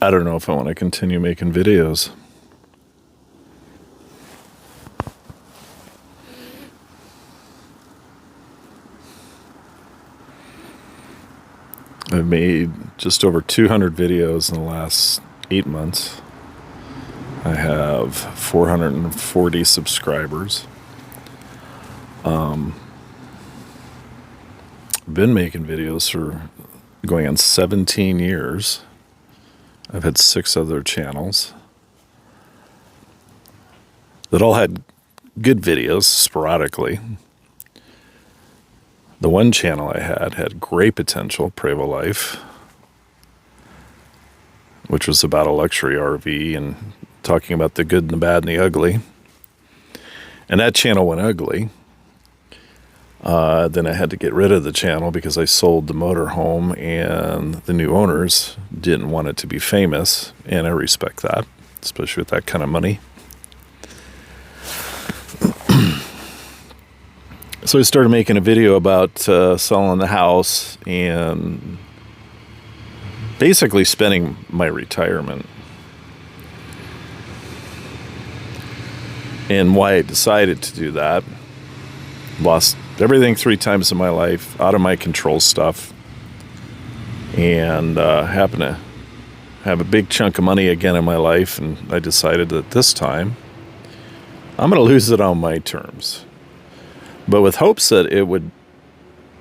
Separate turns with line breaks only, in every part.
I don't know if I want to continue making videos. I've made just over 200 videos in the last 8 months. I have 440 subscribers. Been making videos for going on 17 years. I've had 6 other channels that all had good videos sporadically. The one channel I had great potential, Prevo Life, which was about a luxury RV and talking about the good and the bad and the ugly. And that channel went ugly. Then I had to get rid of the channel because I sold the motorhome and the new owners didn't want it to be famous. And I respect that, especially with that kind of money. So I started making a video about selling the house and basically spending my retirement. And why I decided to do that. Lost everything 3 times in my life, out of my control stuff, and happened to have a big chunk of money again in my life, and I decided that this time I'm going to lose it on my terms, but with hopes that it would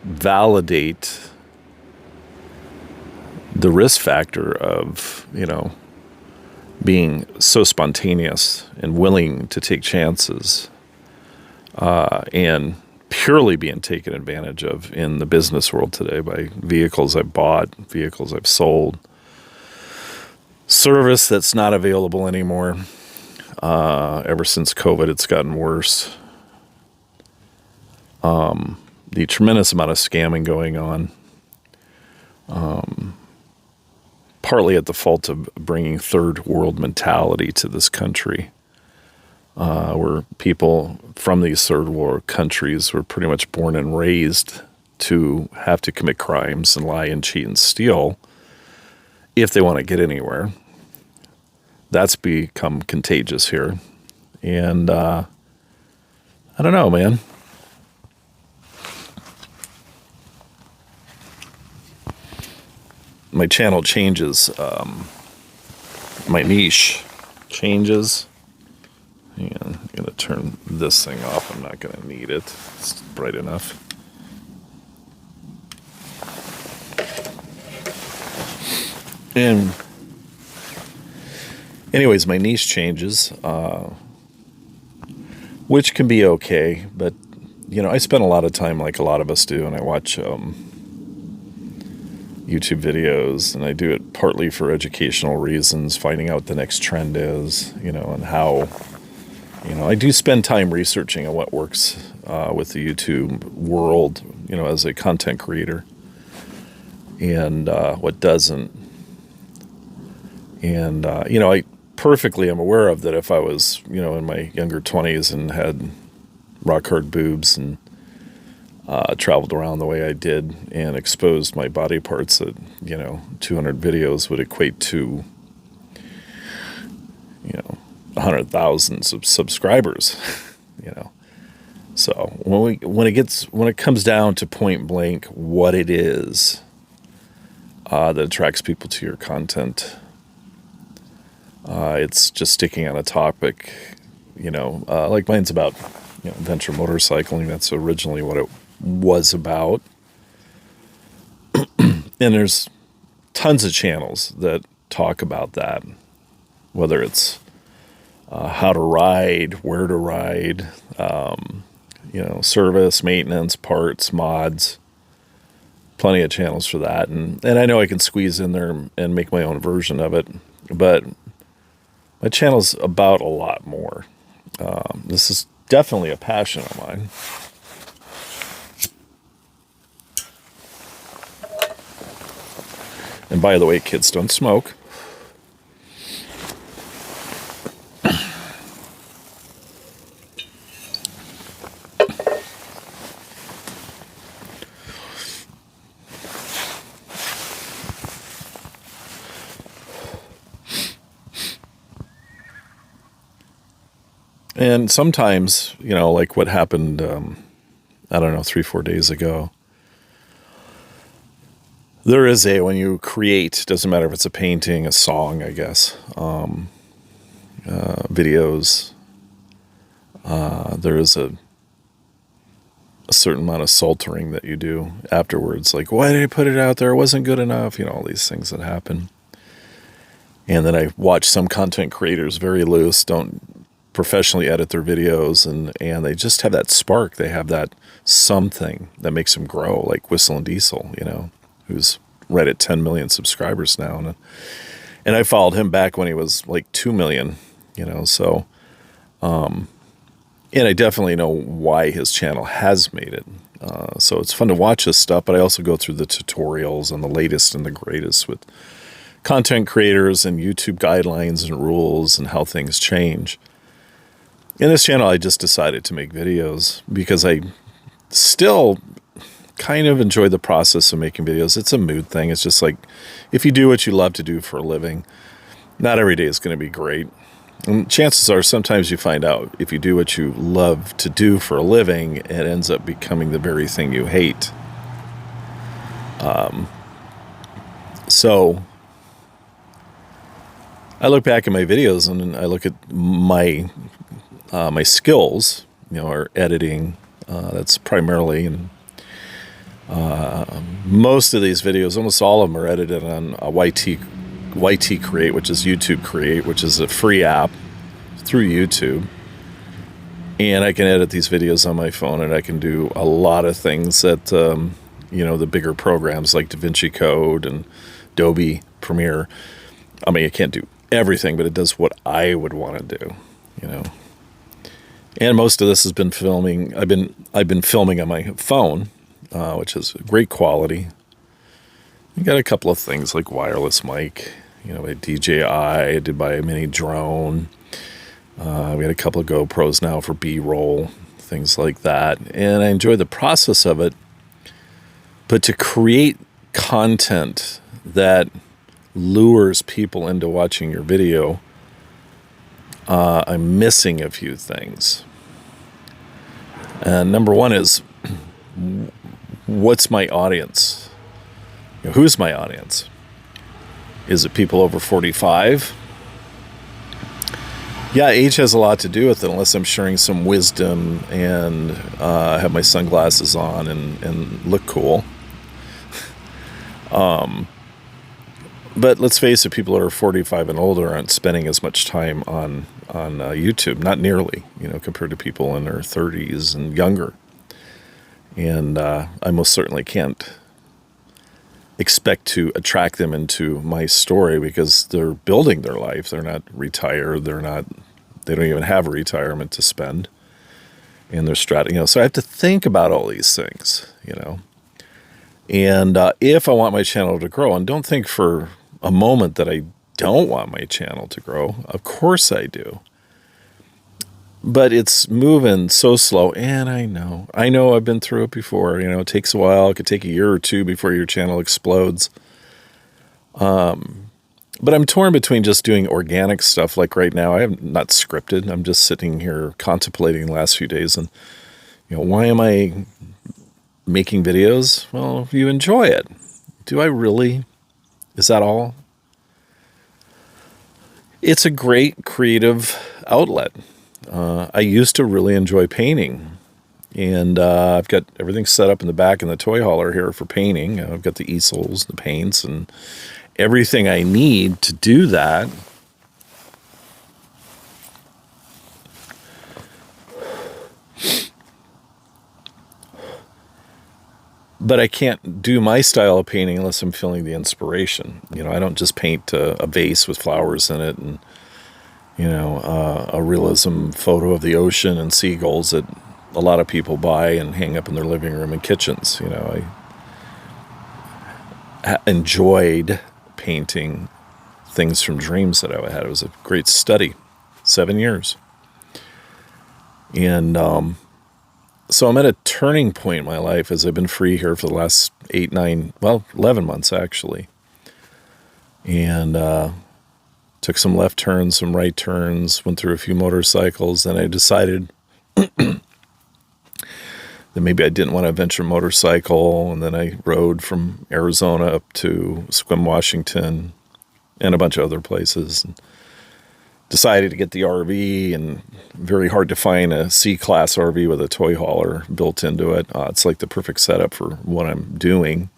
validate the risk factor of, being so spontaneous and willing to take chances, and purely being taken advantage of in the business world today by vehicles I've bought, vehicles I've sold, service that's not available anymore. Ever since COVID, it's gotten worse. The tremendous amount of scamming going on, partly at the fault of bringing third world mentality to this country. Where people from these third world countries were pretty much born and raised to have to commit crimes and lie and cheat and steal if they want to get anywhere. That's become contagious here. And I don't know, man. My channel changes. My niche changes. And I'm going to turn this thing off. I'm not going to need it. It's bright enough. And anyways, my niche changes, which can be okay. But, I spend a lot of time like a lot of us do, and I watch YouTube videos, and I do it partly for educational reasons, finding out what the next trend is, and how... I do spend time researching on what works with the YouTube world, as a content creator, and what doesn't. And, I perfectly am aware of that if I was, in my younger 20s and had rock-hard boobs and traveled around the way I did and exposed my body parts, that, 200 videos would equate to, 100,000 subscribers, So when it comes down to point blank what it is that attracts people to your content, it's just sticking on a topic, like mine's about adventure motorcycling. That's originally what it was about. And there's tons of channels that talk about that, whether it's how to ride, where to ride, service, maintenance, parts, mods, plenty of channels for that. And I know I can squeeze in there and make my own version of it, but my channel's about a lot more. This is definitely a passion of mine. And by the way, kids don't smoke. And sometimes, like what happened, I don't know, 3-4 days ago, there is when you create, doesn't matter if it's a painting, a song, I guess, videos, there is a certain amount of saltering that you do afterwards. Like, why did I put it out there? It wasn't good enough. All these things that happen. And then I watch some content creators very loose, don't professionally edit their videos, and they just have that spark. They have that something that makes them grow, like Whistle and Diesel, who's right at 10 million subscribers now. And I followed him back when he was like 2 million, so, and I definitely know why his channel has made it. So it's fun to watch this stuff, but I also go through the tutorials and the latest and the greatest with content creators and YouTube guidelines and rules and how things change. In this channel, I just decided to make videos because I still kind of enjoy the process of making videos. It's a mood thing. It's just like, if you do what you love to do for a living, not every day is going to be great. And chances are sometimes you find out if you do what you love to do for a living, it ends up becoming the very thing you hate. So I look back at my videos and I look at my my skills, are editing. That's primarily, and most of these videos, almost all of them, are edited on YT Create, which is YouTube Create, which is a free app through YouTube. And I can edit these videos on my phone, and I can do a lot of things that, the bigger programs like DaVinci Code and Adobe Premiere. I mean, I can't do everything, but it does what I would want to do, And most of this has been filming. I've been filming on my phone, which is great quality. You got a couple of things like wireless mic, a DJI. I did buy a mini drone. We got a couple of GoPros now for B-roll, things like that. And I enjoy the process of it. But to create content that lures people into watching your video, I'm missing a few things. And number one is, what's my audience? Who's my audience? Is it people over 45? Yeah, age has a lot to do with it, unless I'm sharing some wisdom and have my sunglasses on and look cool. But let's face it, people who are 45 and older aren't spending as much time on YouTube, not nearly, compared to people in their 30s and younger. And I most certainly can't expect to attract them into my story because they're building their life. They're not retired. They don't even have a retirement to spend. And they're so I have to think about all these things, And if I want my channel to grow, and don't think for a moment that I don't want my channel to grow. Of course I do. But it's moving so slow, and I know I've been through it before. It takes a while. It could take a year or two before your channel explodes. But I'm torn between just doing organic stuff like right now. I am not scripted. I'm just sitting here contemplating the last few days, and why am I making videos? Well, if you enjoy it. Do I really? Is that all? It's a great creative outlet. I used to really enjoy painting, and I've got everything set up in the back in the toy hauler here for painting. I've got the easels, the paints, and everything I need to do that. But I can't do my style of painting unless I'm feeling the inspiration. I don't just paint a vase with flowers in it and, a realism photo of the ocean and seagulls that a lot of people buy and hang up in their living room and kitchens. I enjoyed painting things from dreams that I had. It was a great study, 7 years. And so I'm at a turning point in my life as I've been free here for the last 11 months actually. And took some left turns, some right turns, went through a few motorcycles, and I decided that maybe I didn't want to venture motorcycle, and then I rode from Arizona up to Sequim, Washington, and a bunch of other places. And decided to get the RV, and very hard to find a C-class RV with a toy hauler built into it. It's like the perfect setup for what I'm doing.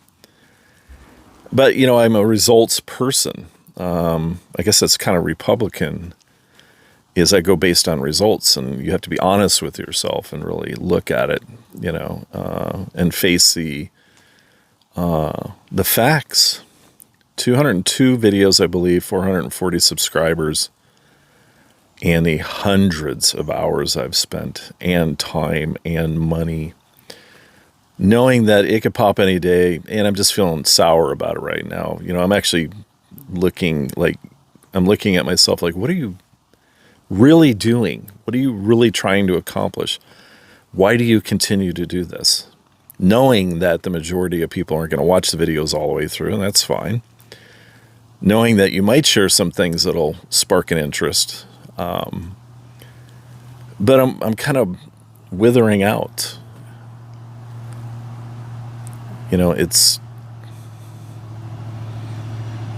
But, you know, I'm a results person. I guess that's kind of Republican, is I go based on results, and you have to be honest with yourself and really look at it, you know, and face the facts. 202 videos, I believe, 440 subscribers, and the hundreds of hours I've spent, and time and money, knowing that it could pop any day, and I'm just feeling sour about it right now. You know, I'm actually looking at myself like, what are you really doing? What are you really trying to accomplish? Why do you continue to do this? Knowing that the majority of people aren't going to watch the videos all the way through, and that's fine. Knowing that you might share some things that'll spark an interest. But I'm kind of withering out. You know, it's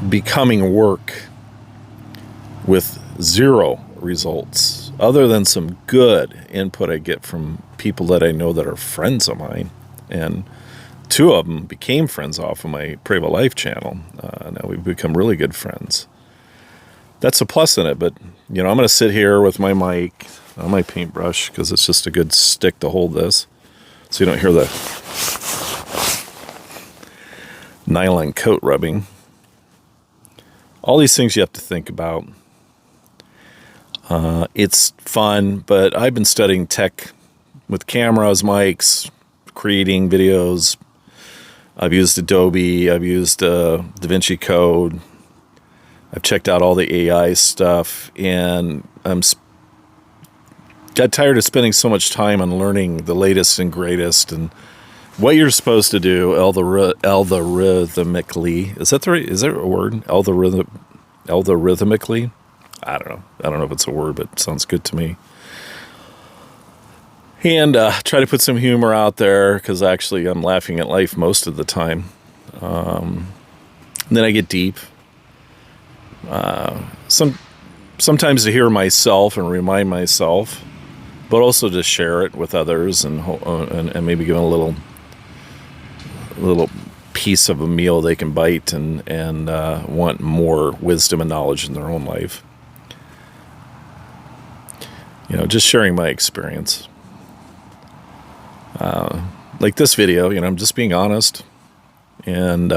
becoming work with zero results, other than some good input I get from people that I know that are friends of mine. And 2 of them became friends off of my Pray About Life channel. Now we've become really good friends. That's a plus in it, but, you know, I'm going to sit here with my mic on my paintbrush, because it's just a good stick to hold this, so you don't hear the nylon coat rubbing. All these things you have to think about. It's fun, but I've been studying tech with cameras, mics, creating videos. I've used Adobe, I've used DaVinci Code. I've checked out all the AI stuff, and I'm got tired of spending so much time on learning the latest and greatest and what you're supposed to do algorithmically. Is that a word? Algorithmically? I don't know. I don't know if it's a word, but it sounds good to me. And try to put some humor out there, because actually I'm laughing at life most of the time. And then I get deep. Sometimes to hear myself and remind myself, but also to share it with others, and maybe give them a little piece of a meal they can bite, and want more wisdom and knowledge in their own life. You know, just sharing my experience. Like this video, you know, I'm just being honest, and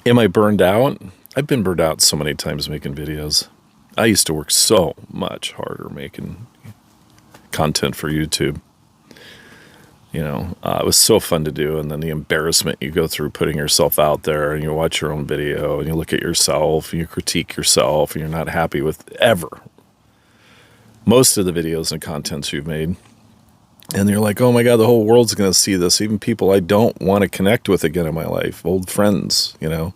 am I burned out? I've been burned out so many times making videos. I used to work so much harder making content for YouTube. You know, it was so fun to do, and then the embarrassment you go through putting yourself out there, and you watch your own video, and you look at yourself, and you critique yourself, and you're not happy with most of the videos and contents you've made. And you're like, oh my God, the whole world's going to see this. Even people I don't want to connect with again in my life, old friends, you know,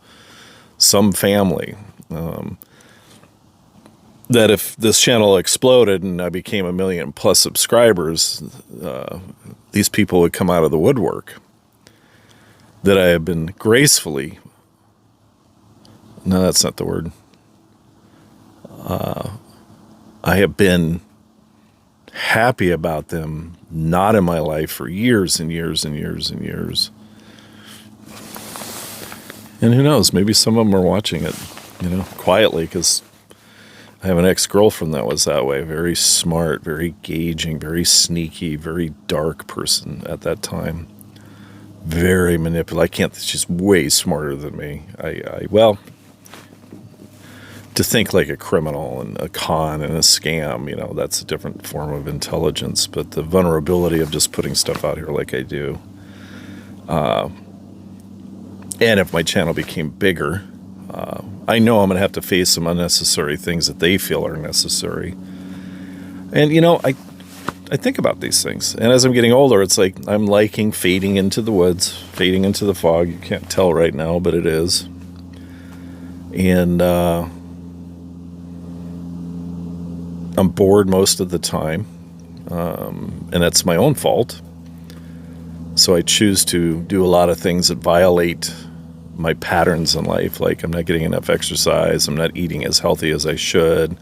some family. That if this channel exploded and I became 1 million+ subscribers, these people would come out of the woodwork. That I have been gracefully, no, that's not the word. I have been happy about them not in my life for years and years and years and years. And who knows, maybe some of them are watching it, you know, quietly, because I have an ex-girlfriend that was that way. Very smart, very engaging, very sneaky, very dark person at that time. Very manipulative. She's way smarter than me. Well, to think like a criminal and a con and a scam, you know, that's a different form of intelligence. But the vulnerability of just putting stuff out here like I do. And if my channel became bigger, I know I'm going to have to face some unnecessary things that they feel are necessary. And, you know, I think about these things. And as I'm getting older, it's like I'm liking fading into the woods, fading into the fog. You can't tell right now, but it is. And I'm bored most of the time. And that's my own fault. So I choose to do a lot of things that violate my patterns in life. Like I'm not getting enough exercise. I'm not eating as healthy as I should.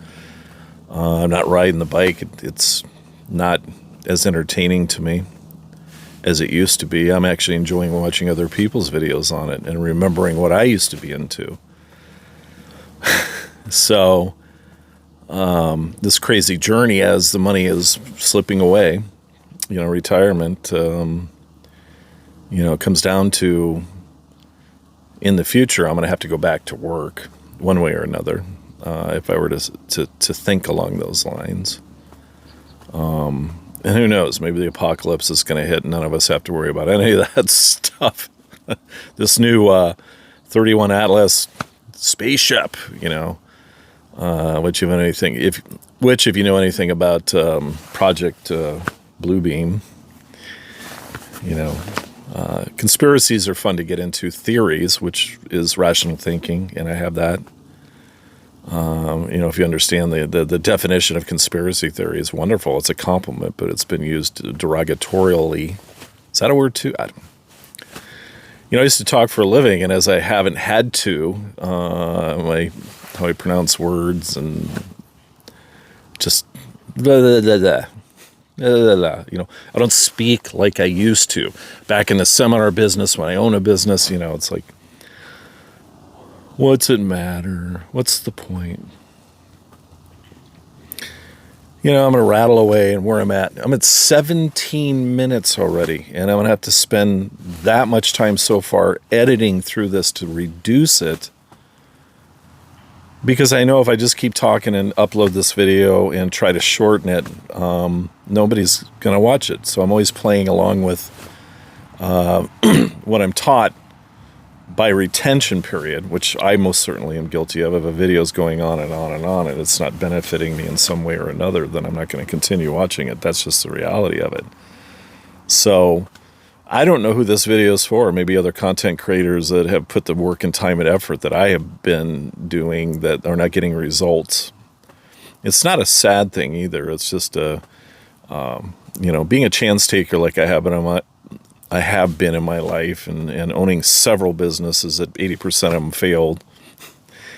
I'm not riding the bike. It's not as entertaining to me as it used to be. I'm actually enjoying watching other people's videos on it and remembering what I used to be into. So this crazy journey as the money is slipping away, retirement, comes down to, in the future, I'm going to have to go back to work one way or another if I were to think along those lines. And who knows, maybe the apocalypse is going to hit and none of us have to worry about any of that stuff. This new 31 Atlas spaceship, which if you know anything about Project Bluebeam, conspiracies are fun to get into. Theories, which is rational thinking, and I have that. If you understand the definition of conspiracy theory is wonderful. It's a compliment, but it's been used derogatorily. Is that a word too? I used to talk for a living, and as I haven't had to, how I pronounce words and just blah, blah, blah, blah. I don't speak like I used to. Back in the seminar business, when I own a business, it's like, what's it matter? What's the point? I'm going to rattle away and where I'm at. I'm at 17 minutes already, and I'm going to have to spend that much time so far editing through this to reduce it. Because I know if I just keep talking and upload this video and try to shorten it, nobody's going to watch it. So I'm always playing along with what I'm taught by retention period, which I most certainly am guilty of. If a video's going on and on and on and it's not benefiting me in some way or another, then I'm not going to continue watching it. That's just the reality of it. So I don't know who this video is for. Maybe other content creators that have put the work and time and effort that I have been doing that are not getting results. It's not a sad thing either. It's just being a chance taker like I have been in my life and owning several businesses that 80% of them failed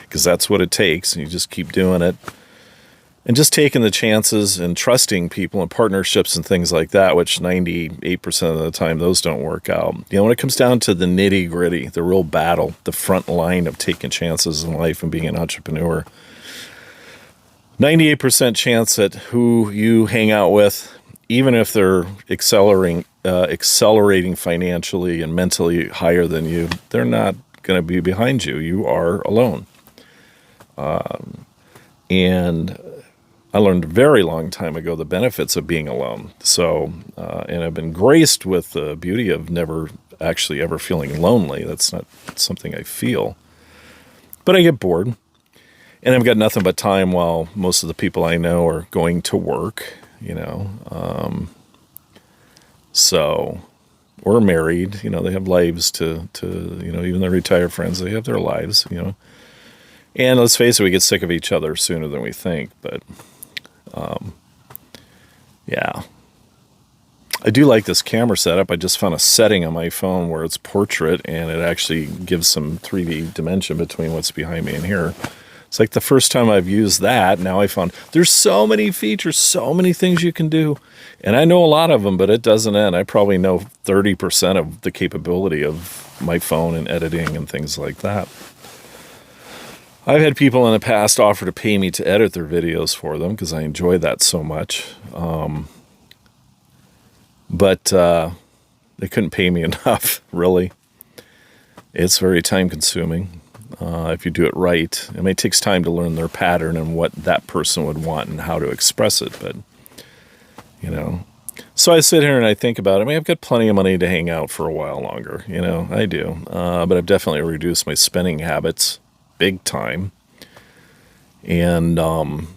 because that's what it takes. And you just keep doing it. And just taking the chances and trusting people and partnerships and things like that, which 98% of the time, those don't work out. When it comes down to the nitty gritty, the real battle, the front line of taking chances in life and being an entrepreneur, 98% chance that who you hang out with, even if they're accelerating financially and mentally higher than you, they're not going to be behind you. You are alone. And I learned a very long time ago the benefits of being alone. So, and I've been graced with the beauty of never actually ever feeling lonely. That's not something I feel. But I get bored. And I've got nothing but time while most of the people I know are going to work, So, or married, they have lives to even their retired friends, they have their lives, And let's face it, we get sick of each other sooner than we think, but yeah. I do like this camera setup. I just found a setting on my phone where it's portrait and it actually gives some 3D dimension between what's behind me and here. It's like the first time I've used that. Now I found there's so many features, so many things you can do. And I know a lot of them, but it doesn't end. I probably know 30% of the capability of my phone and editing and things like that. I've had people in the past offer to pay me to edit their videos for them because I enjoy that so much. But they couldn't pay me enough, really. It's very time consuming if you do it right. I mean, it takes time to learn their pattern and what that person would want and how to express it. But, so I sit here and I think about it. I mean, I've got plenty of money to hang out for a while longer. I do. But I've definitely reduced my spending habits big time. And I'm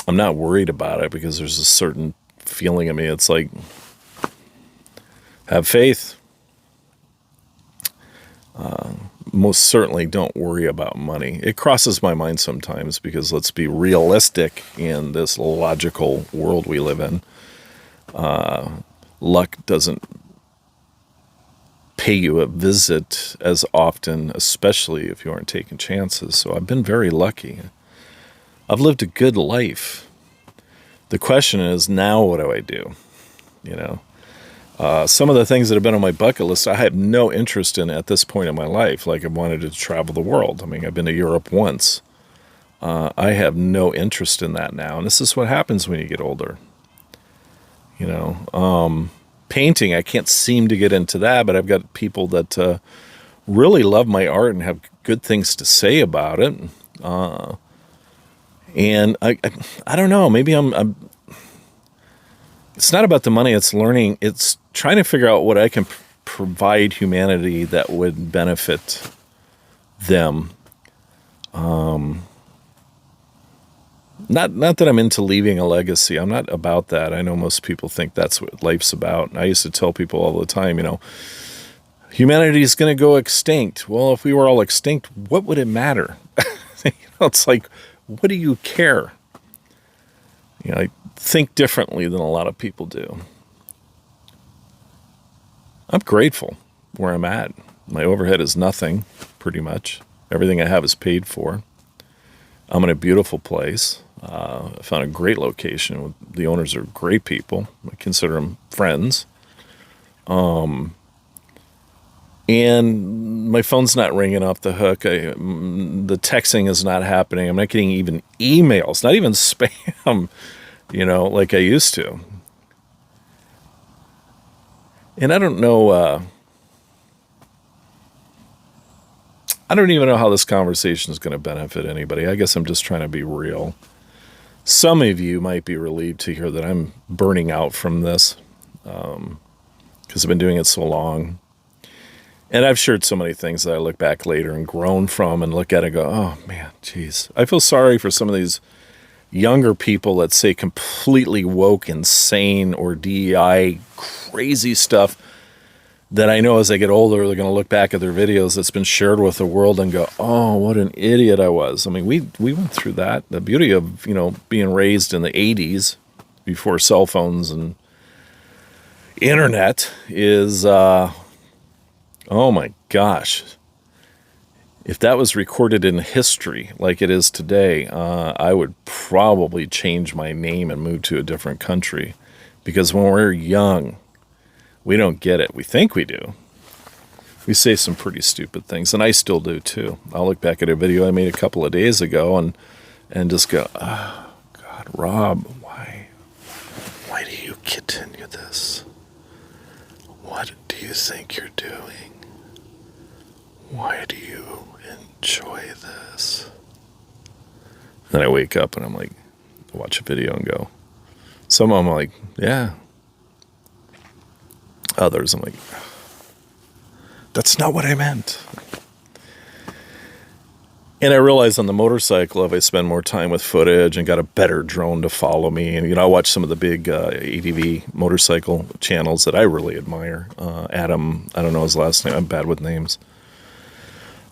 not worried about it because there's a certain feeling in me. It's like, have faith. Most certainly don't worry about money. It crosses my mind sometimes because let's be realistic in this logical world we live in. Luck doesn't pay you a visit as often, especially if you aren't taking chances. So I've been very lucky. I've lived a good life. The question is, now what do I do? You know, some of the things that have been on my bucket list, I have no interest in at this point in my life. Like I wanted to travel the world. I mean, I've been to Europe once. I have no interest in that now. And this is what happens when you get older. You know, painting, I can't seem to get into that, but I've got people that really love my art and have good things to say about it. And I don't know, maybe I'm it's not about the money, it's learning, it's trying to figure out what I can provide humanity that would benefit them. Not that I'm into leaving a legacy. I'm not about that. I know most people think that's what life's about. I used to tell people all the time, you know, humanity is going to go extinct. Well, if we were all extinct, what would it matter? You know, it's like, what do you care? You know, I think differently than a lot of people do. I'm grateful where I'm at. My overhead is nothing, pretty much. Everything I have is paid for. I'm in a beautiful place. I found a great location. The owners are great people. I consider them friends. And my phone's not ringing off the hook. The texting is not happening. I'm not getting even emails, not even spam, you know, like I used to. And I don't know, I don't even know how this conversation is going to benefit anybody. I guess I'm just trying to be real. Some of you might be relieved to hear that I'm burning out from this because I've been doing it so long. And I've shared so many things that I look back later and groan from and look at it and go, oh, man, geez. I feel sorry for some of these younger people that say completely woke, insane, or DEI crazy stuff that I know as they get older, they're going to look back at their videos that's been shared with the world and go, oh, what an idiot I was. I mean, we went through that. The beauty of, you know, being raised in the 80s before cell phones and internet is, oh my gosh. If that was recorded in history like it is today, I would probably change my name and move to a different country. Because when we're young, we don't get it. We think we do. We say some pretty stupid things, and I still do too. I'll look back at a video I made a couple of days ago and just go, oh, God, Rob, why do you continue this? What do you think you're doing? Why do you enjoy this? Then I wake up and I'm like, watch a video and go. Some of them I'm like, yeah. Others I'm like, that's not what I meant. And I realized on the motorcycle, if I spend more time with footage and got a better drone to follow me, and, you know, I watch some of the big ADV motorcycle channels that I really admire. Adam, I don't know his last name. I'm bad with names.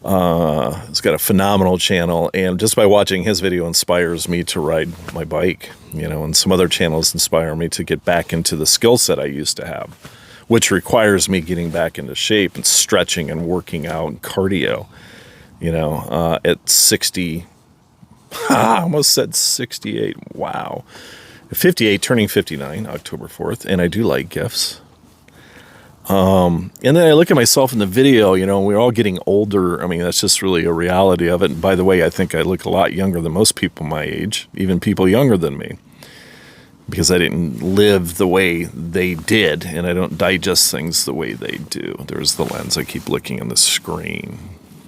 He's got a phenomenal channel, and just by watching his video inspires me to ride my bike, you know, and some other channels inspire me to get back into the skill set I used to have, which requires me getting back into shape and stretching and working out and cardio, you know, at 60, I almost said 68, wow. 58, turning 59, October 4th, and I do like gifts. And then I look at myself in the video, you know, we're all getting older. I mean, that's just really a reality of it. And by the way, I think I look a lot younger than most people my age, even people younger than me, because I didn't live the way they did, and I don't digest things the way they do. There's the lens. I keep looking at the screen.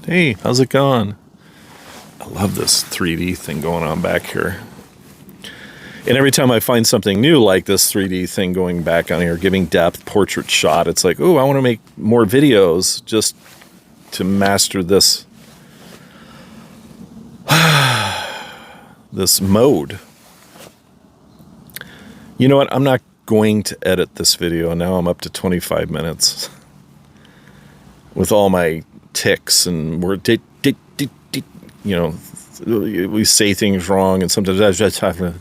Hey, how's it going? I love this 3D thing going on back here. And every time I find something new like this 3D thing going back on here, giving depth, portrait shot, it's like, oh, I want to make more videos just to master this this mode. You know what? I'm not going to edit this video, and now I'm up to 25 minutes with all my ticks and we're, you know, we say things wrong, and sometimes I just have to.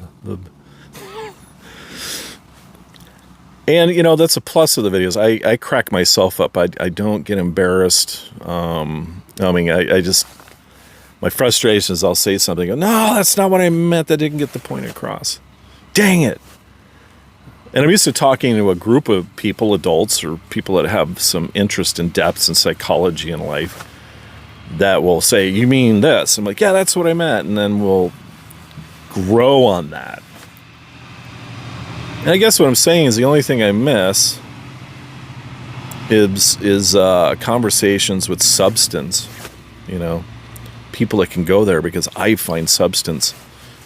And, you know, that's a plus of the videos. I crack myself up. I don't get embarrassed. I mean, I just, my frustration is I'll say something, and go, no, that's not what I meant. That didn't get the point across. Dang it. And I'm used to talking to a group of people, adults, or people that have some interest in depths and psychology in life, that will say, you mean this? I'm like, yeah, that's what I meant. And then we'll grow on that. And I guess what I'm saying is the only thing I miss is conversations with substance, you know, people that can go there, because I find substance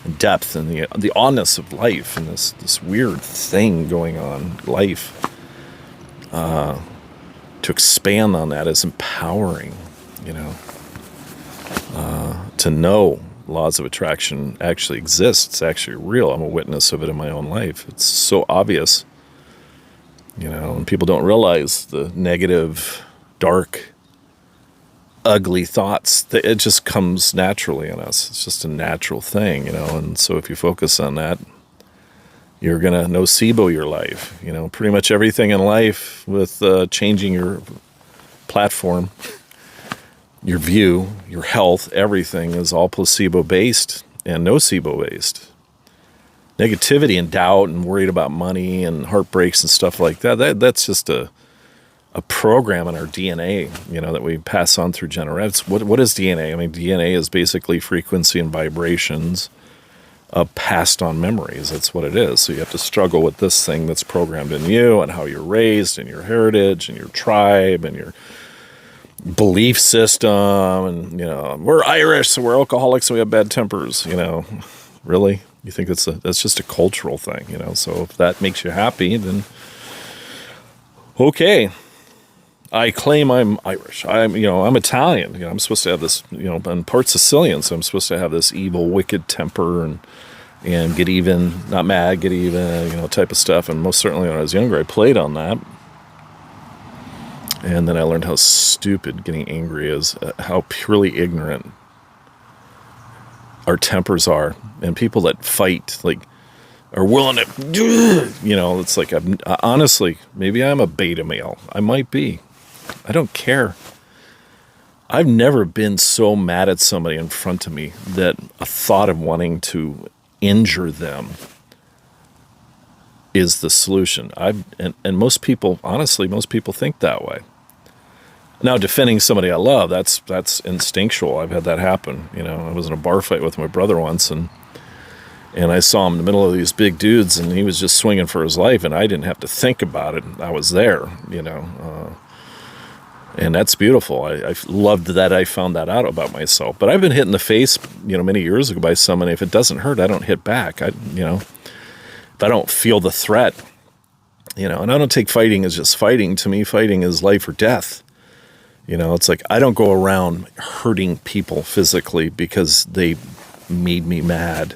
and depth and the oddness of life and this weird thing going on, life. To expand on that is empowering, you know, to know laws of attraction actually exist. It's actually real. I'm a witness of it in my own life. It's so obvious, you know, and people don't realize the negative, dark, ugly thoughts. It just comes naturally in us. It's just a natural thing, you know, and so if you focus on that, you're going to nocebo your life, you know, pretty much everything in life with changing your platform, your view, your health, everything is all placebo-based and nocebo-based. Negativity and doubt and worried about money and heartbreaks and stuff like that's just a program in our DNA, you know, that we pass on through generations. What is DNA? I mean, DNA is basically frequency and vibrations of passed on memories. That's what it is. So you have to struggle with this thing that's programmed in you and how you're raised and your heritage and your tribe and your belief system, and, you know, we're Irish, so we're alcoholics, so we have bad tempers, you know. Really? You think that's just a cultural thing, you know? So if that makes you happy, then okay. I claim I'm Irish. I'm Italian. You know, I'm supposed to have this, you know, I'm part Sicilian, so I'm supposed to have this evil, wicked temper and get even, not mad, get even, you know, type of stuff. And most certainly when I was younger, I played on that. And then I learned how stupid getting angry is, how purely ignorant our tempers are. And people that fight, like, are willing to, you know, it's like, honestly, maybe I'm a beta male. I might be. I don't care. I've never been so mad at somebody in front of me that a thought of wanting to injure them is the solution. And most people, honestly, most people think that way. Now, defending somebody I love, that's instinctual. I've had that happen. You know, I was in a bar fight with my brother once, and I saw him in the middle of these big dudes, and he was just swinging for his life, and I didn't have to think about it. I was there, you know. And that's beautiful. I loved that I found that out about myself. But I've been hit in the face, you know, many years ago by someone. If it doesn't hurt, I don't hit back. You know, if I don't feel the threat, you know, and I don't take fighting as just fighting. To me, fighting is life or death. You know, it's like I don't go around hurting people physically because they made me mad.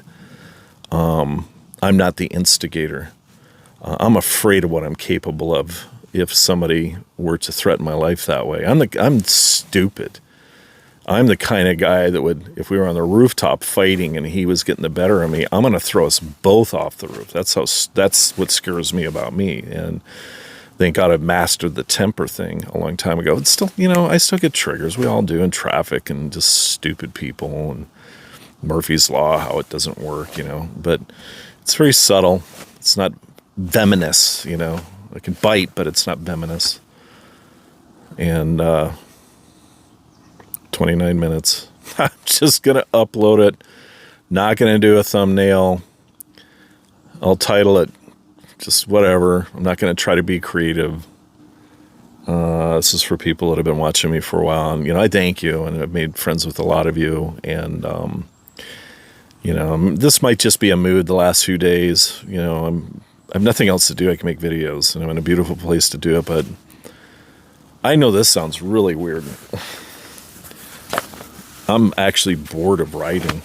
I'm not the instigator. I'm afraid of what I'm capable of if somebody were to threaten my life that way. I'm stupid. I'm the kind of guy that would, if we were on the rooftop fighting and he was getting the better of me, I'm going to throw us both off the roof. That's what scares me about me. And thank God I've mastered the temper thing a long time ago. It's still, you know, I still get triggers. We all do in traffic and just stupid people and Murphy's Law, how it doesn't work, you know. But it's very subtle. It's not venomous, you know. It can bite, but it's not venomous. And 29 minutes. I'm just going to upload it. Not going to do a thumbnail. I'll title it just whatever. I'm not going to try to be creative. This is for people that have been watching me for a while. And, you know, I thank you, and I've made friends with a lot of you. And, you know, this might just be a mood the last few days. You know, I have nothing else to do. I can make videos, and I'm in a beautiful place to do it. But I know this sounds really weird. I'm actually bored of writing.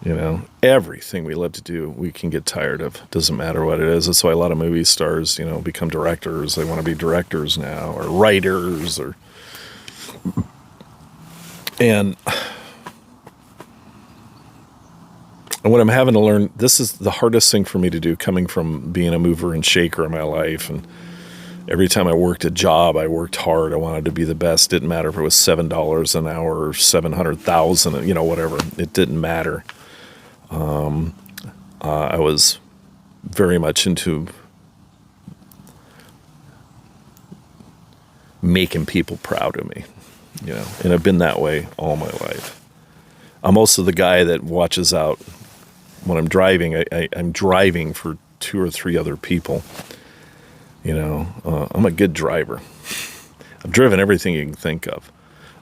You know, everything we love to do, we can get tired of. Doesn't matter what it is. That's why a lot of movie stars, you know, become directors. They want to be directors now, or writers, and what I'm having to learn, this is the hardest thing for me to do, coming from being a mover and shaker in my life. And every time I worked a job, I worked hard. I wanted to be the best. Didn't matter if it was $7 an hour or 700,000, you know, whatever. It didn't matter. I was very much into making people proud of me, you know, and I've been that way all my life. I'm also the guy that watches out when I'm driving. I'm driving for 2 or 3 other people. You know, I'm a good driver. I've driven everything you can think of.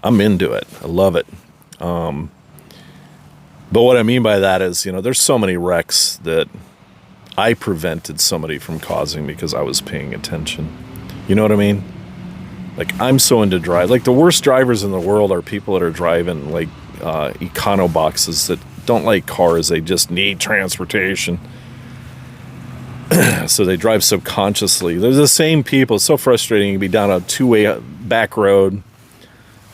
I'm into it. I love it. But what I mean by that is, you know, there's so many wrecks that I prevented somebody from causing because I was paying attention. You know what I mean? Like, I'm so into drive. Like, the worst drivers in the world are people that are driving, like, econo boxes that don't like cars. They just need transportation. So they drive subconsciously. They're the same people. It's so frustrating. You can be down a 2-way back road.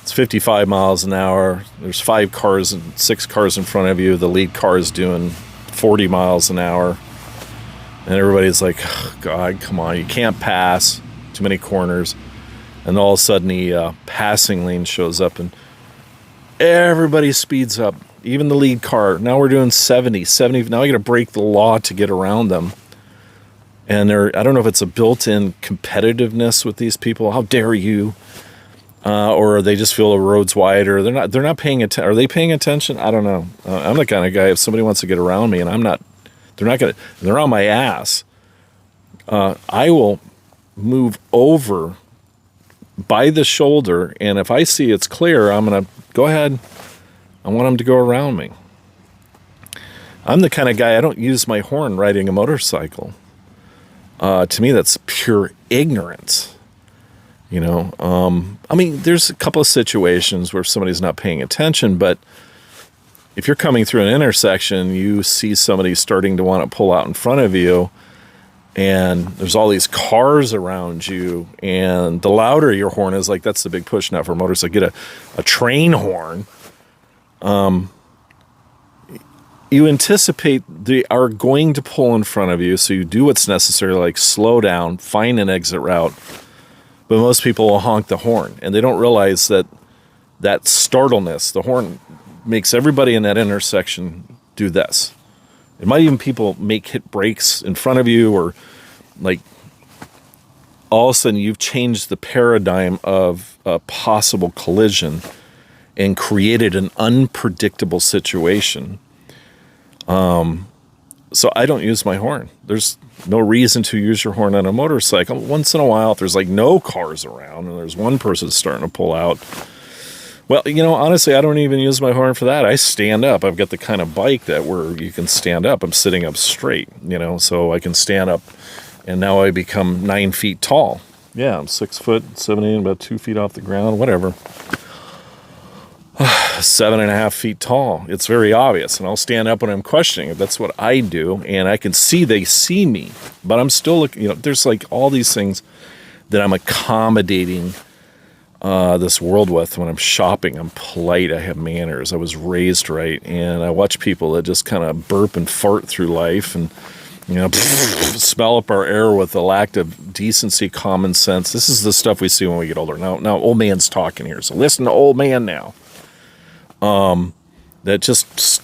It's 55 miles an hour. There's 5 cars and 6 cars in front of you. The lead car is doing 40 miles an hour. And everybody's like, oh, God, come on. You can't pass. Too many corners. And all of a sudden the passing lane shows up and everybody speeds up. Even the lead car. Now we're doing 70. Now I got to break the law to get around them. And I don't know if it's a built-in competitiveness with these people. How dare you? Or they just feel the road's wider. They're not paying attention. Are they paying attention? I don't know. I'm the kind of guy, if somebody wants to get around me and they're on my ass, I will move over by the shoulder, and if I see it's clear, I'm going to go ahead. I want them to go around me. I'm the kind of guy, I don't use my horn riding a motorcycle. To me, that's pure ignorance. You know, I mean, there's a couple of situations where somebody's not paying attention, but if you're coming through an intersection, you see somebody starting to want to pull out in front of you, and there's all these cars around you, and the louder your horn is, like, that's the big push now for motorcycle. Get a train horn. You anticipate they are going to pull in front of you, so you do what's necessary, like slow down, find an exit route. But most people will honk the horn, and they don't realize that startleness, the horn, makes everybody in that intersection do this. It might even people hit brakes in front of you, or like all of a sudden you've changed the paradigm of a possible collision and created an unpredictable situation. So I don't use my horn. There's no reason to use your horn on a motorcycle. Once in a while, if there's like no cars around and there's one person starting to pull out, well, you know, honestly, I don't even use my horn for that. I stand up. I've got the kind of bike where you can stand up. I'm sitting up straight, you know, so I can stand up, and now I become 9 feet tall. Yeah, I'm 6 foot, 17, about 2 feet off the ground, whatever. 7.5 feet tall. It's very obvious, and I'll stand up when I'm questioning it. That's what I do, and I can see they see me, but I'm still looking. You know, there's like all these things that I'm accommodating this world with. When I'm shopping, I'm polite. I have manners. I was raised right, and I watch people that just kind of burp and fart through life, and you know, smell up our air with a lack of decency, common sense. This is the stuff we see when we get older. Now, old man's talking here, so listen to old man now. That just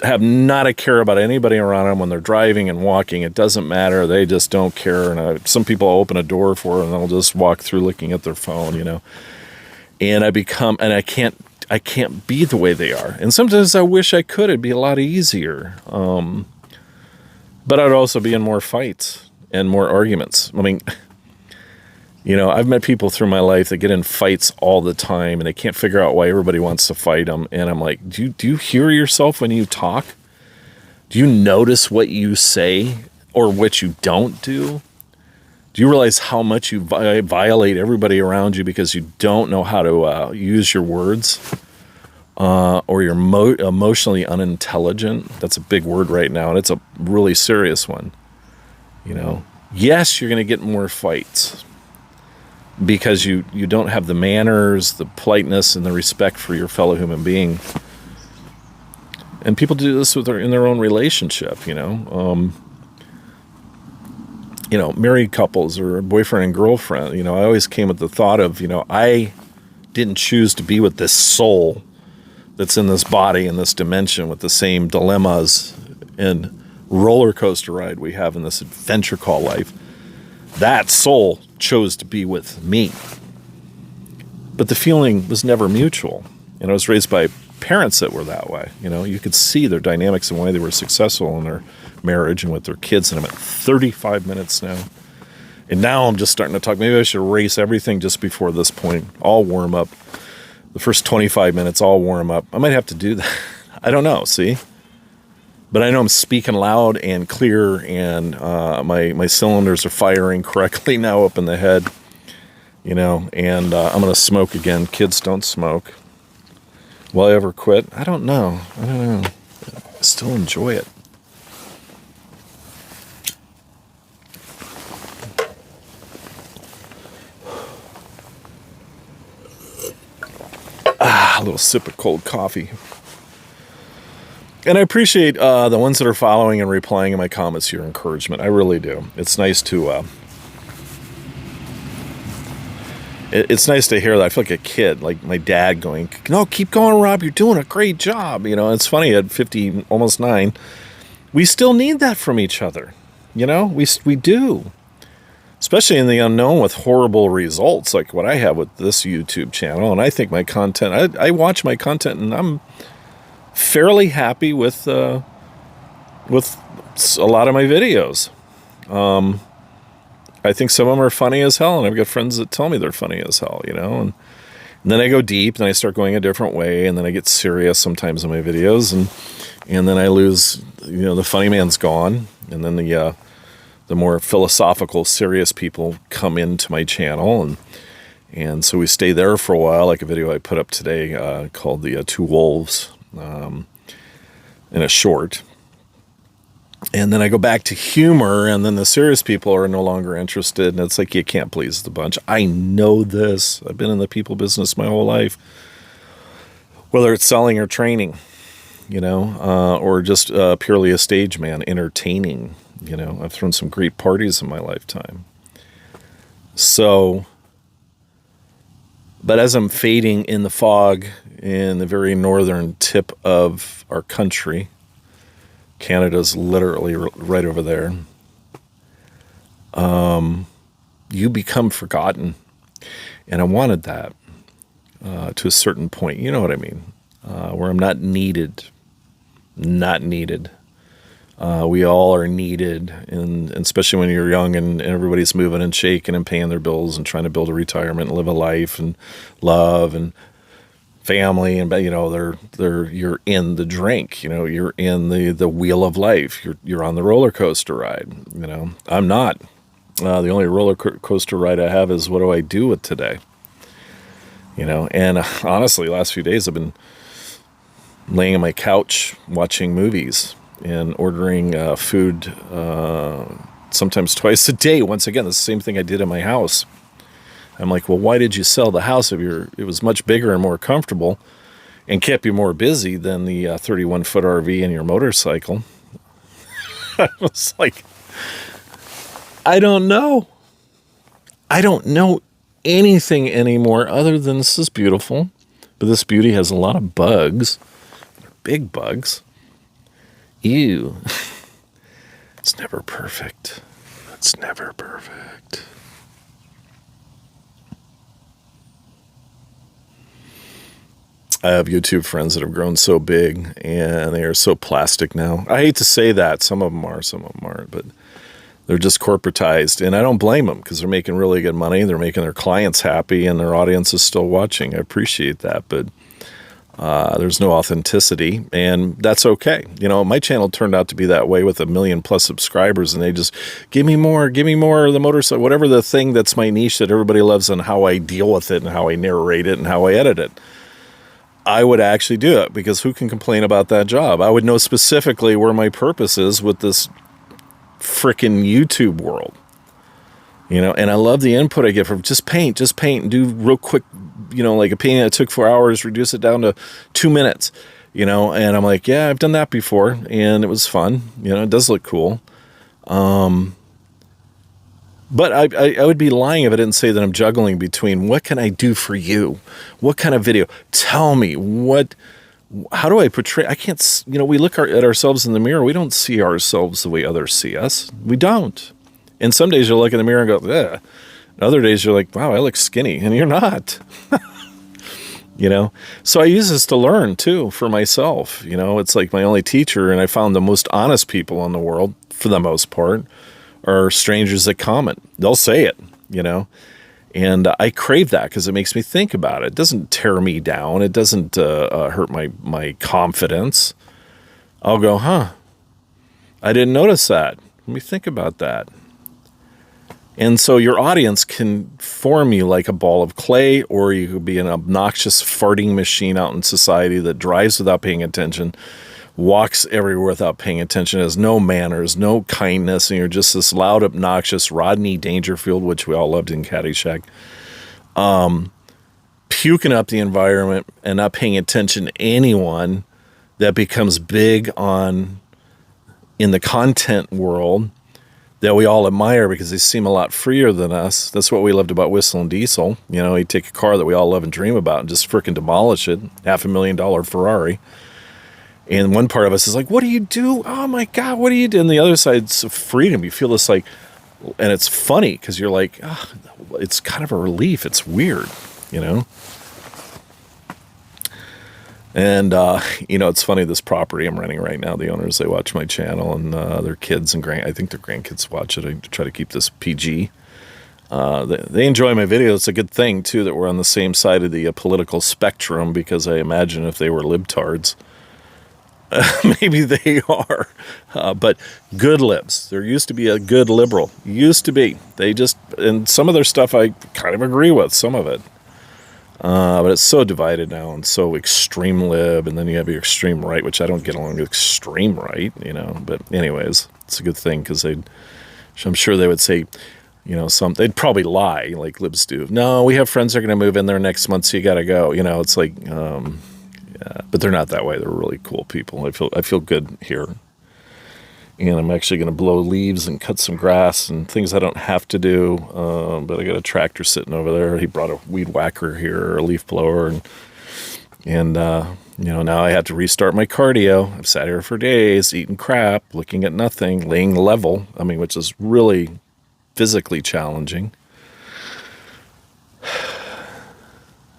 have not a care about anybody around them when they're driving and walking. It doesn't matter. They just don't care. And some people I'll open a door for, and they'll just walk through looking at their phone, you know. And I can't be the way they are. And sometimes I wish I could. It'd be a lot easier. But I'd also be in more fights and more arguments. I mean, you know, I've met people through my life that get in fights all the time, and they can't figure out why everybody wants to fight them. And I'm like, do you hear yourself when you talk? Do you notice what you say or what you don't do? Do you realize how much you violate everybody around you because you don't know how to use your words? or you're emotionally unintelligent. That's a big word right now, and it's a really serious one. Yes, you're going to get more fights because you don't have the manners, the politeness, and the respect for your fellow human being. And people do this in their own relationship, married couples or boyfriend and girlfriend. I always came with the thought of, I didn't choose to be with this soul that's in this body, in this dimension, with the same dilemmas and roller coaster ride we have in this adventure called life. That soul chose to be with me. But the feeling was never mutual. And I was raised by parents that were that way. You could see their dynamics and why they were successful in their marriage and with their kids. And I'm at 35 minutes now. And now I'm just starting to talk. Maybe I should erase everything just before this point. All warm up. The first 25 minutes, all warm up. I might have to do that. I don't know, see? But I know I'm speaking loud and clear, and my cylinders are firing correctly now up in the head. And I'm going to smoke again. Kids don't smoke. Will I ever quit? I don't know. I still enjoy it. A little sip of cold coffee. And I appreciate the ones that are following and replying in my comments, your encouragement. I really do. It's nice to it's nice to hear that. I feel like a kid, like my dad going, no, keep going, Rob. You're doing a great job. It's funny at 50, almost 9, we still need that from each other. We do. Especially in the unknown with horrible results like what I have with this YouTube channel. And I think my content, I watch my content and I'm fairly happy with a lot of my videos. I think some of them are funny as hell, and I've got friends that tell me they're funny as hell, and then I go deep, and I start going a different way, and then I get serious sometimes in my videos, and then I lose, the funny man's gone, and then the more philosophical, serious people come into my channel, and so we stay there for a while, like a video I put up today called The Two Wolves, in a short. And then I go back to humor, and then the serious people are no longer interested, and it's like you can't please the bunch. I know this. I've been in the people business my whole life, whether it's selling or training, or just purely a stage man, entertaining. I've thrown some great parties in my lifetime. So, but as I'm fading in the fog in the very northern tip of our country, Canada's literally right over there, you become forgotten. And I wanted that to a certain point. You know what I mean? Where I'm not needed. Not needed. We all are needed, and especially when you're young and everybody's moving and shaking and paying their bills and trying to build a retirement and live a life and love and family, and you're in the drink, you're in the wheel of life, you're on the roller coaster ride. I'm not. The only roller coaster ride I have is what do I do with today? And honestly, last few days I've been laying on my couch watching movies and ordering food sometimes twice a day. Once again, the same thing I did in my house. I'm like, well, why did you sell the house if it was much bigger and more comfortable and kept you more busy than the 31-foot RV and your motorcycle? I was like, I don't know. I don't know anything anymore other than this is beautiful, but this beauty has a lot of bugs. They're big bugs. Ew. It's never perfect. It's never perfect. I have YouTube friends that have grown so big, and they are so plastic now. I hate to say that. Some of them are, some of them aren't, but they're just corporatized, and I don't blame them because they're making really good money. They're making their clients happy, and their audience is still watching. I appreciate that, but there's no authenticity, and that's okay. My channel turned out to be that way with 1 million+ subscribers, and they just give me more of the motorcycle, whatever the thing that's my niche that everybody loves, and how I deal with it, and how I narrate it, and how I edit it. I would actually do it, because who can complain about that job? I would know specifically where my purpose is with this frickin' YouTube world. And I love the input I get from just paint and do real quick, like a painting that took 4 hours, reduce it down to 2 minutes, and I'm like, yeah, I've done that before, and it was fun. It does look cool. But I would be lying if I didn't say that I'm juggling between what can I do for you? What kind of video? Tell me how do I portray? I can't, we look at ourselves in the mirror. We don't see ourselves the way others see us. We don't. And some days you'll look in the mirror and go, ugh. And other days you're like, wow, I look skinny. And you're not. So I use this to learn too for myself. It's like my only teacher. And I found the most honest people in the world, for the most part, are strangers that comment. They'll say it, and I crave that because it makes me think about it. It doesn't tear me down. It doesn't hurt my confidence. I'll go, I didn't notice that. Let me think about that. And so your audience can form you like a ball of clay, or you could be an obnoxious farting machine out in society that drives without paying attention, walks everywhere without paying attention, has no manners, no kindness, and you're just this loud, obnoxious Rodney Dangerfield, which we all loved in Caddyshack, puking up the environment and not paying attention to anyone that becomes big in the content world that we all admire because they seem a lot freer than us. That's what we loved about Whistle and Diesel. He'd take a car that we all love and dream about and just freaking demolish it, $500,000 Ferrari. And one part of us is like, what do you do? Oh my God, what do you do? And the other side's freedom. You feel this and it's funny because you're like, it's kind of a relief. It's weird, And, it's funny, this property I'm renting right now, the owners, they watch my channel, and their kids and I think their grandkids watch it. I try to keep this PG. They enjoy my videos. It's a good thing, too, that we're on the same side of the political spectrum, because I imagine if they were libtards, maybe they are. But good libs. There used to be a good liberal. Used to be. And some of their stuff I kind of agree with, some of it. But it's so divided now and so extreme lib, and then you have your extreme right, which I don't get along with extreme right, But anyways, it's a good thing, because I'm sure they would say, they'd probably lie like libs do. No, we have friends that are going to move in there next month, so you got to go. It's like, yeah, but they're not that way. They're really cool people. I feel good here. And I'm actually going to blow leaves and cut some grass and things I don't have to do. But I got a tractor sitting over there. He brought a weed whacker here, a leaf blower. And now I have to restart my cardio. I've sat here for days, eating crap, looking at nothing, laying level. Which is really physically challenging.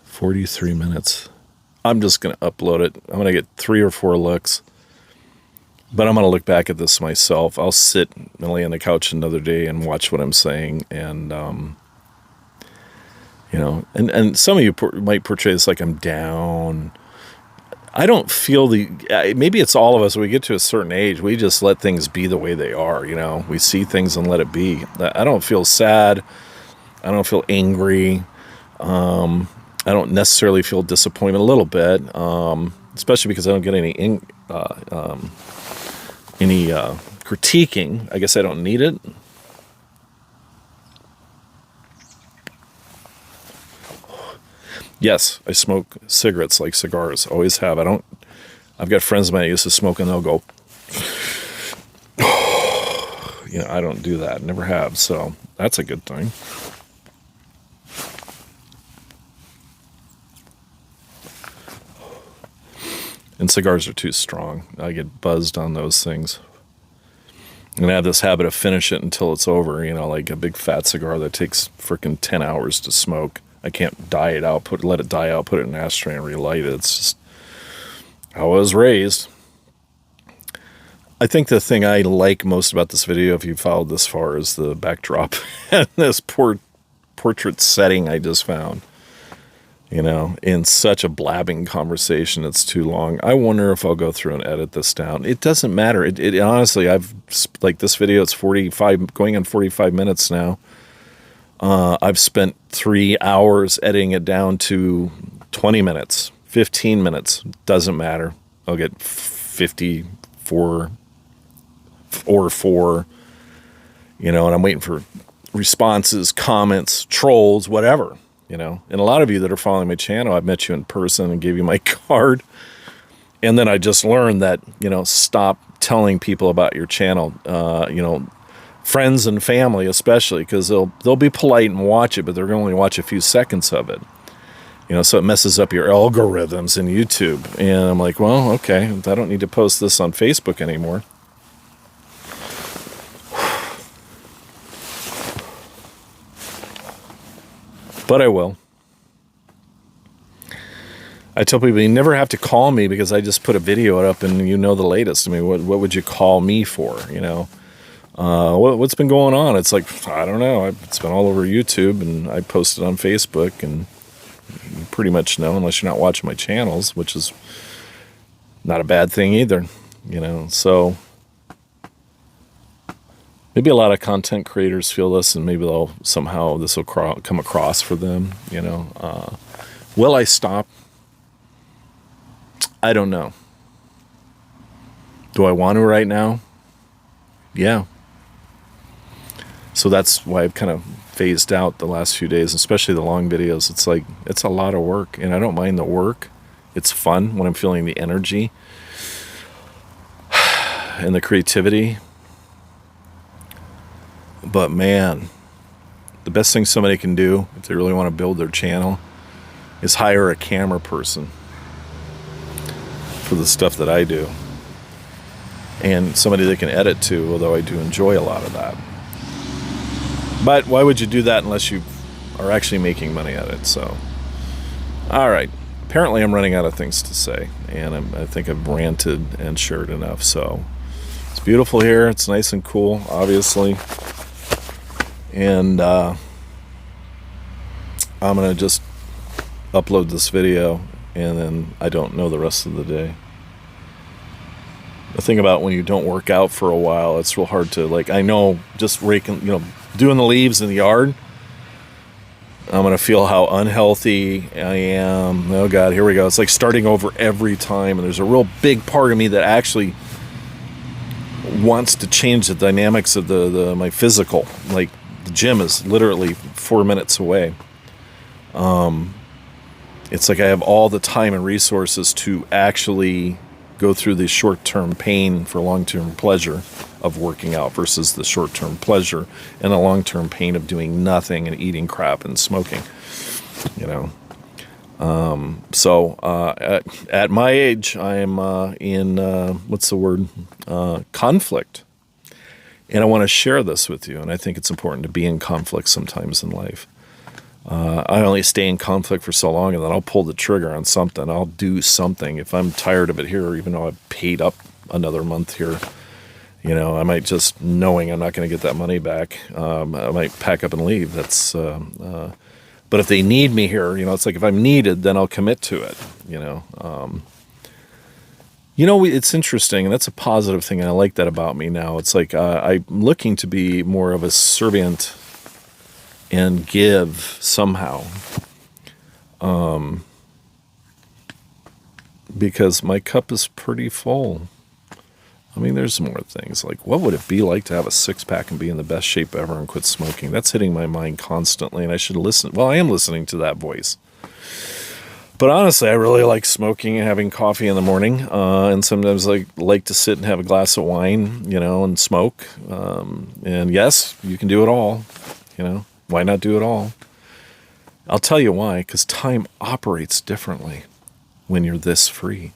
43 minutes. I'm just going to upload it. I'm going to get 3 or 4 looks. But I'm going to look back at this myself. I'll sit and lay on the couch another day and watch what I'm saying. And, and some of you might portray this like I'm down. I don't feel maybe it's all of us. When we get to a certain age, we just let things be the way they are. We see things and let it be. I don't feel sad. I don't feel angry. I don't necessarily feel disappointment, a little bit, especially because I don't get any critiquing. I guess I don't need it. Yes, I smoke cigarettes like cigars. Always have. I've got friends of mine that used to smoke and they'll go, I don't do that. Never have. So that's a good thing. And cigars are too strong. I get buzzed on those things. And I have this habit of finish it until it's over, like a big fat cigar that takes freaking 10 hours to smoke. I can't die it out, let it die out, put it in an ashtray and relight it. It's just how I was raised. I think the thing I like most about this video, if you followed this far, is the backdrop and this portrait setting I just found. In such a blabbing conversation, it's too long. I wonder if I'll go through and edit this down. It doesn't matter. It honestly, this video, it's 45, going on 45 minutes now. I've spent 3 hours editing it down to 20 minutes, 15 minutes, doesn't matter. I'll get 54 or 4, and I'm waiting for responses, comments, trolls, whatever, And a lot of you that are following my channel, I've met you in person and gave you my card. And then I just learned that, stop telling people about your channel, friends and family especially, because they'll be polite and watch it, but they're going to only watch a few seconds of it. So it messes up your algorithms in YouTube. And I'm like, well, okay, I don't need to post this on Facebook anymore. But I will. I tell people you never have to call me because I just put a video up and the latest. I mean, what would you call me for, what's been going on? It's like, I don't know. It's been all over YouTube and I posted on Facebook, and you pretty much know, unless you're not watching my channels, which is not a bad thing either, So maybe a lot of content creators feel this, and maybe this will come across for them, Will I stop? I don't know. Do I want to right now? Yeah. So that's why I've kind of phased out the last few days, especially the long videos. It's like, it's a lot of work, and I don't mind the work. It's fun when I'm feeling the energy and the creativity. But man, the best thing somebody can do if they really want to build their channel is hire a camera person for the stuff that I do, and somebody that can edit too, although I do enjoy a lot of that. But why would you do that unless you are actually making money at it? So, all right. Apparently I'm running out of things to say, and I think I've ranted and shared enough. So it's beautiful here. It's nice and cool, obviously. And I'm going to just upload this video, and then I don't know the rest of the day. The thing about when you don't work out for a while, it's real hard to, I know just raking, doing the leaves in the yard, I'm going to feel how unhealthy I am. Oh God, here we go. It's like starting over every time. And there's a real big part of me that actually wants to change the dynamics of my physical. Like the gym is literally 4 minutes away. It's like I have all the time and resources to actually go through the short-term pain for long-term pleasure of working out versus the short-term pleasure and the long-term pain of doing nothing and eating crap and smoking, at my age, I am in, conflict. And I want to share this with you, and I think it's important to be in conflict sometimes in life. I only stay in conflict for so long, and then I'll pull the trigger on something. I'll do something. If I'm tired of it here, even though I've paid up another month here, I might just, knowing I'm not going to get that money back, I might pack up and leave. That's, but if they need me here, it's like if I'm needed, then I'll commit to it, it's interesting, and that's a positive thing, and I like that about me now. It's like I'm looking to be more of a servant and give somehow, because my cup is pretty full. I mean, there's more things, like what would it be like to have a six-pack and be in the best shape ever and quit smoking? That's hitting my mind constantly, and I should listen. Well, I am listening to that voice. But honestly, I really like smoking and having coffee in the morning, and sometimes I like to sit and have a glass of wine, and smoke. And yes, you can do it all, Why not do it all? I'll tell you why, because time operates differently when you're this free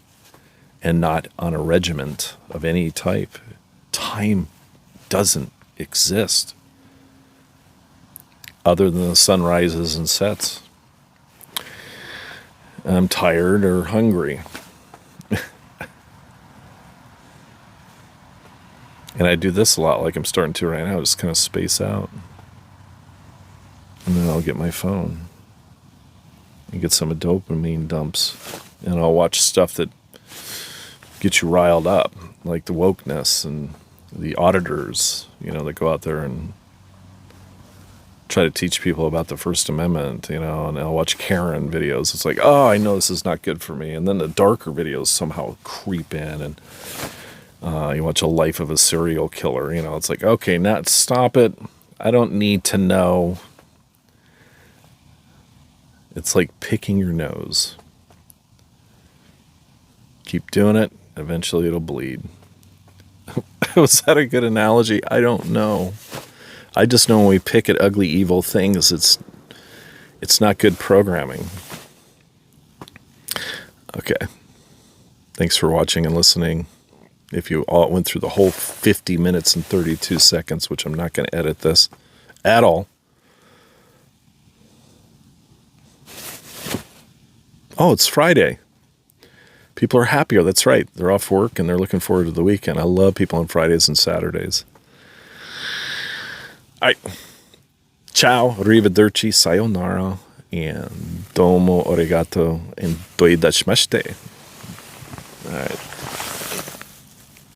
and not on a regiment of any type. Time doesn't exist other than the sun rises and sets. I'm tired or hungry. And I do this a lot, like I'm starting to right now, just kind of space out. And then I'll get my phone and get some dopamine dumps. And I'll watch stuff that gets you riled up, like the wokeness and the auditors, that go out there and try to teach people about the First Amendment, and I'll watch Karen videos. It's like, oh, I know this is not good for me. And then the darker videos somehow creep in, and you watch a life of a serial killer. It's like, okay, now stop it. I don't need to know. It's like picking your nose. Keep doing it. Eventually it'll bleed. Was that a good analogy? I don't know. I just know when we pick at ugly, evil things, it's not good programming. Okay. Thanks for watching and listening. If you all went through the whole 50 minutes and 32 seconds, which I'm not going to edit this at all. Oh, it's Friday. People are happier. That's right. They're off work and they're looking forward to the weekend. I love people on Fridays and Saturdays. All right. Ciao, arrivederci, sayonara, and domo arigato, and doidashimashite. All right.